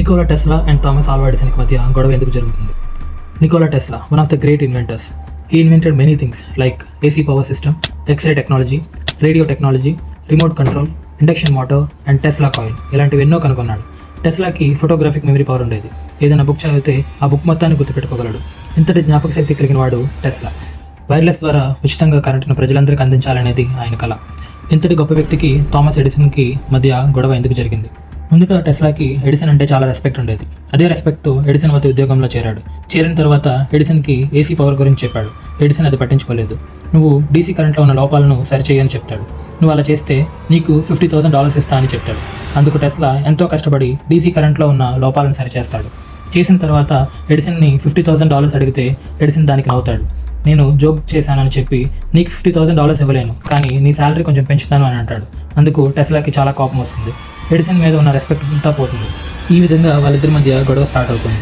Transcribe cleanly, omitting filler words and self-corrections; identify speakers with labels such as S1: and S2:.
S1: Nicola Tesla and Thomas Alva ఎడిసన్కి మధ్య గొడవ ఎందుకు జరుగుతుంది? Nikola Tesla, one of the great inventors. He invented many things like AC power system, x-ray technology, radio technology, remote control, induction motor and Tesla coil ఇలాంటివి ఎన్నో కనుగొన్నాడు. టెస్లాకి photographic memory power ఉండేది. ఏదైనా బుక్ చదివితే ఆ బుక్ మొత్తాన్ని గుర్తుపెట్టుకోగలడు. ఇంతటి జ్ఞాపక శక్తి కలిగిన వాడు టెస్లా. వైర్లెస్ ద్వారా ఉచితంగా కరెంటును ప్రజలందరికీ అందించాలనేది ఆయన కళ. ఇంతటి గొప్ప వ్యక్తికి థామస్ ఎడిసన్కి మధ్య గొడవ ఎందుకు జరిగింది? ముందుగా టెస్లాకి ఎడిసన్ అంటే చాలా రెస్పెక్ట్ ఉండేది. అదే రెస్పెక్ట్తో ఎడిసన్ వద్ద ఉద్యోగంలో చేరాడు. చేరిన తర్వాత ఎడిసన్కి ఏసీ పవర్ గురించి చెప్పాడు. ఎడిసన్ అది పట్టించుకోలేదు. నువ్వు డీసీ కరెంట్లో ఉన్న లోపాలను సరిచేయని చెప్తాడు. నువ్వు అలా చేస్తే నీకు $50,000 ఇస్తా అని చెప్తాడు. అందుకు టెస్లా ఎంతో కష్టపడి డీసీ కరెంట్లో ఉన్న లోపాలను సరిచేస్తాడు. చేసిన తర్వాత ఎడిసన్ని $50,000 అడిగితే ఎడిసన్ దానికి నవ్వుతాడు. నేను జోక్ చేశానని చెప్పి నీకు $50,000 ఇవ్వలేను, కానీ నీ శాలరీ కొంచెం పెంచుతాను అని అంటాడు. అందుకు టెస్లాకి చాలా కోపం వస్తుంది. ఎడిసన్ మీద ఉన్న రెస్పెక్ట్ అంతా పోతుంది. ఈ విధంగా వాళ్ళిద్దరి మధ్య గొడవ స్టార్ట్ అవుతుంది.